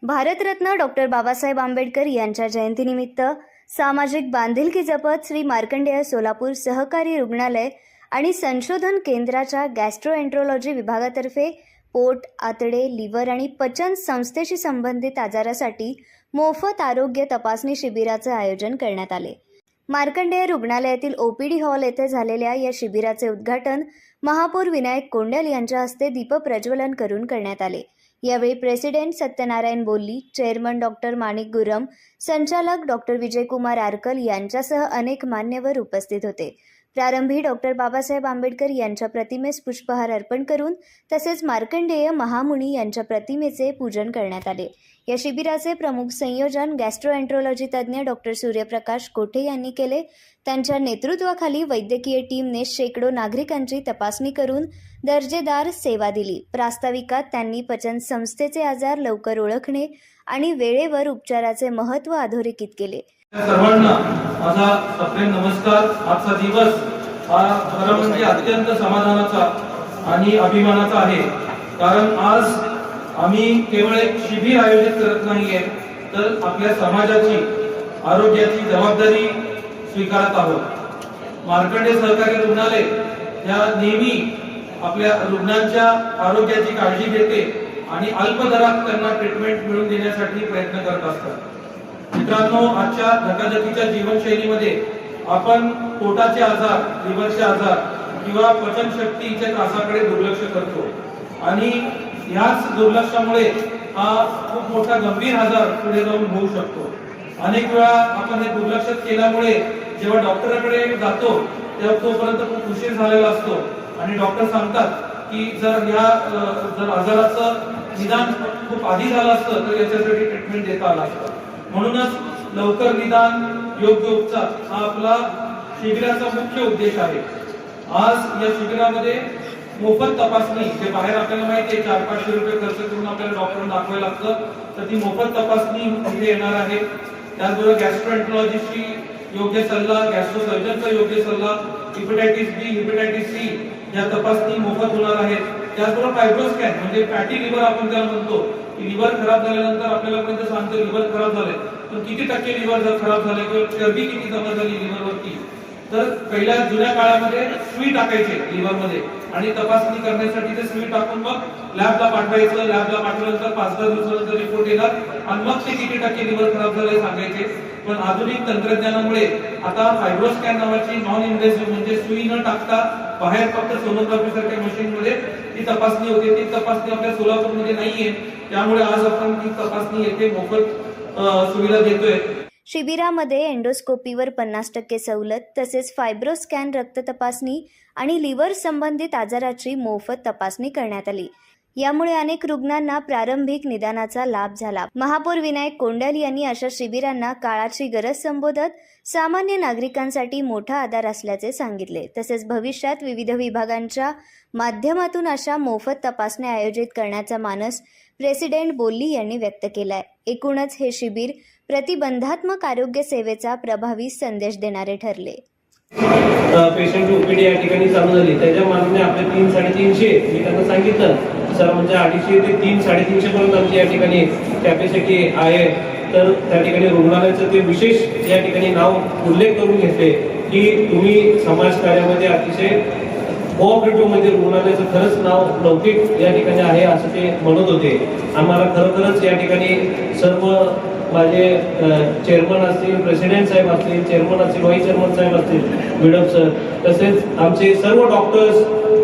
Bharat Ratna doctor Babasaheb Ambedkar यांच्या जयंतीनिमित्त सामाजिक बांधिलकी जपत श्री मार्कंडेय सोलापूर सहकारी रुग्णालय आणि संशोधन केंद्राच्या गॅस्ट्रोएंट्रोलॉजी विभागातर्फे पोट, आतडे, लिव्हर आणि पचन संस्थेशी संबंधित आजारासाठी मोफत आरोग्य तपासणी शिबिराचे आयोजन करण्यात आले। मार्कंडेय रुग्णालयातील ओपीडी हॉल येथे झालेल्या या शिबिराचे उद्घाटन महापौर विनायक कोंडल यांच्या हस्ते दीपप्रज्वलन करून करण्यात आले। यावेळी प्रेसिडेंट सत्यनारायण बोल्ली, चेअरमन डॉक्टर माणिक गुरम, संचालक डॉक्टर विजयकुमार आरकल यांच्यासह अनेक मान्यवर उपस्थित होते। प्रारंभी डॉक्टर बाबासाहेब आंबेडकर यांच्या प्रतिमेस पुष्पहार अर्पण करून तसेच मार्कंडेय महामुनी यांच्या प्रतिमेचे पूजन करण्यात आले। या शिबिराचे प्रमुख संयोजन गॅस्ट्रोएंट्रोलॉजी तज्ज्ञ डॉक्टर सूर्यप्रकाश कोठे यांनी केले। त्यांच्या नेतृत्वाखाली वैद्यकीय टीमने शेकडो नागरिकांची तपासणी करून दर्जेदार सेवा दिली। प्रास्ताविकात त्यांनी पचन संस्थेचे आजार लवकर ओळखणे आणि वेळेवर उपचाराचे महत्त्व अधोरेखित केले। सर्वांना माझा सप्रेम नमस्कार। आजचा दिवस हा खरं म्हणजे अत्यंत समाधानाचा आणि अभिमानाचा आहे, कारण आज आम्ही केवळ एक शिबिर आयोजित करत नाहीये, तर आपल्या समाजाची आरोग्याची जबाबदारी स्वीकारत आहोत। मार्कंडेय सहकारी रुग्णालय या नेहमी आपल्या रुग्णांच्या आरोग्याची काळजी घेते आणि अल्प दरात त्यांना ट्रीटमेंट मिळवून देण्यासाठी प्रयत्न करत असतात। मित्रांनो, आजच्या धकाधकीच्या जीवनशैलीमध्ये आपण पोटाचे आजार, लिव्हरचे आजार किंवा पचनशक्तीच्या त्रासाकडे दुर्लक्ष करतो आणि याच दुर्लक्षामुळे हा खूप मोठा गंभीर आजार पुढे जाऊन होऊ शकतो। अनेक वेळा आपण हे दुर्लक्ष केल्यामुळे जेव्हा डॉक्टरकडे जातो तेव्हा तोपर्यंत खूप उशीर झालेला असतो आणि डॉक्टर सांगतात की जर आजाराचं निदान खूप आधी झालं असतं तर याच्यासाठी ट्रीटमेंट देता आला असतं। म्हणूनच लवकर निदान, योग्य उपचार हा आपला शिबिराचा मुख्य उद्देश आहे। आज या शिबिरामध्ये मोफत तपासणी, जे बाहेर आपल्याला माहिती आहे 400-500 रुपये खर्च करून आपल्याला डॉक्टरांना दाखवायला लागतं, तर ती मोफत तपासणी इथे येणार आहे। त्याचबरोबर गॅस्ट्रोएंट्रोलॉजिस्टची योग्य सल्ला, गॅस्ट्रोसर्जनचा योग्य सल्ला, हेपॅटायटिस बी, हेपॅटायटिस सी या तपासणी मोफत होणार आहेत। त्याचबरोबर फायब्रोस्कॅन म्हणजे फॅटी लिव्हर आपण त्याला म्हणतो, की लिव्हर खराब झाल्यानंतर आपल्याला पर्यंत सांगतो लिव्हर खराब झालंय, तर किती टक्के लिव्हर जर खराब झाले किंवा चरबी किती जमा झाली लिव्हरवरती, तर पहिल्या जुन्या काळामध्ये सुई टाकायचे लिव्हरमध्ये आणि तपासणी करण्यासाठी ते सुई टाकून मग लॅबला पाठवायचं। लॅबला पाठवल्यानंतर 5-10 दिवसानंतर रिपोर्ट येणार आणि मग ते किती टक्के लिव्हर खराब झाले सांगायचे। पण आधुनिक तंत्रज्ञानामुळे आता फायब्रोस्कॅन नावाची नॉन इन्व्हेसिव्ह म्हणजे सुई न टाकता बाहेर फक्त सोनोग्राफी सारख्या मशीनमध्ये ती तपासणी होते। ती तपासणी आपल्या सोलापूरमध्ये नाहीये, त्यामुळे आज आपण ती तपासणी येथे मोफत सुविधा देतोय। शिबिरामध्ये एंडोस्कोपीवर 50% सवलत, तसेच फायब्रोस्कॅन, रक्त तपासणी आणि लिव्हर संबंधित आजाराची मोफत तपासणी करण्यात आली। यामुळे अनेक रुग्णांना प्रारंभिक निदानाचा लाभ झाला। महापौर विनायक कोंडल यांनी अशा शिबिरांना काळाची गरज संबोधत सामान्य नागरिकांसाठी मोठा आधार असल्याचे सांगितले। तसेच भविष्यात विविध विभागांच्या माध्यमातून अशा मोफत तपासण्या आयोजित करण्याचा मानस प्रेसिडेंट बोल्ली यांनी व्यक्त केलाय। एकूणच हे शिबिर प्रतिबंधात्मक आरोग्य सेवेचा प्रभावी संदेश देणारे ठरले। पेशंट ओपीडी या ठिकाणी चालू झाली, त्याच्या मानाने आपले 300-350 मी त्यांना सांगितलं सर, म्हणजे 250 ते 300-350 पर्यंत आमची या ठिकाणी कॅपॅसिटी आहे। तर त्या ठिकाणी रुग्णालयाचं ते विशेष या ठिकाणी नाव उल्लेख करून घेतले की तुम्ही समाजकार्यामध्ये अतिशय कोऑपरेटिव्ह म्हणजे रुग्णालयाचं खरंच नाव लौकिक या ठिकाणी आहे असं ते म्हणत होते। आम्हाला खरोखरच या ठिकाणी सर्व माझे चेअरमन असतील, प्रेसिडेंट साहेब असतील, चेअरमन असतील, व्हाईस चेअरमन साहेब असतील, मॅडम सर, तसेच आमचे सर्व डॉक्टर्स,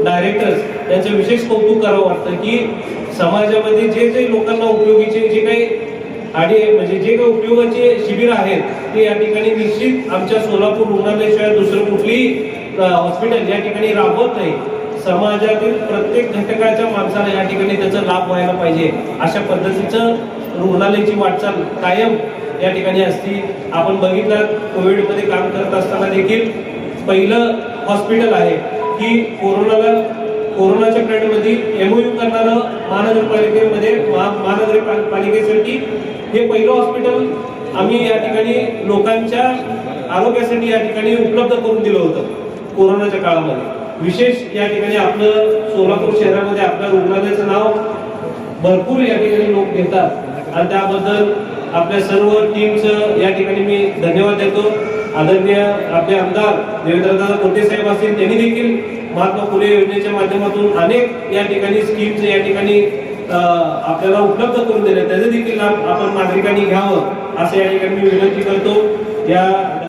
डायरेक्टर्स यांचं विशेष कौतुक करावं वाटतं की समाजामध्ये जे लोकांना उपयोगीचे जे काही म्हणजे जे काही उपयोगाचे शिबिर आहेत ते या ठिकाणी निश्चित आमच्या सोलापूर रुग्णालयाशिवाय दुसरं कुठलीही हॉस्पिटल या ठिकाणी राबवत नाही। समाजातील प्रत्येक घटकाच्या माणसाला या ठिकाणी त्याचा लाभ व्हायला पाहिजे, अशा पद्धतीचं रुग्णालयाची वाटचाल कायम या ठिकाणी असती। आपण बघितलं कोविडमध्ये काम करत असताना देखील पहिलं हॉस्पिटल आहे की कोरोनाच्या पिरियडमध्ये एमओयू करणारं महानगरपालिकेसाठी हे पहिलं हॉस्पिटल आम्ही या ठिकाणी लोकांच्या आरोग्यासाठी या ठिकाणी उपलब्ध करून दिलं होतं कोरोनाच्या काळामध्ये। विशेष या ठिकाणी आपलं सोलापूर शहरामध्ये आपल्या रुग्णालयाचं नाव भरपूर या ठिकाणी लोक घेतात आणि त्याबद्दल आपल्या सर्व टीमचं या ठिकाणी मी धन्यवाद देतो. आदरणीय आपले आमदार देवेंद्रदादा कोटे साहेब असतील, त्यांनी देखील महात्मा फुले योजनेच्या माध्यमातून अनेक या ठिकाणी स्कीम्स या ठिकाणी आपल्याला उपलब्ध करून दिले, त्याचे देखील लाभ आपण नागरिकांनी घ्यावं असं या ठिकाणी मी विनंती करतो. या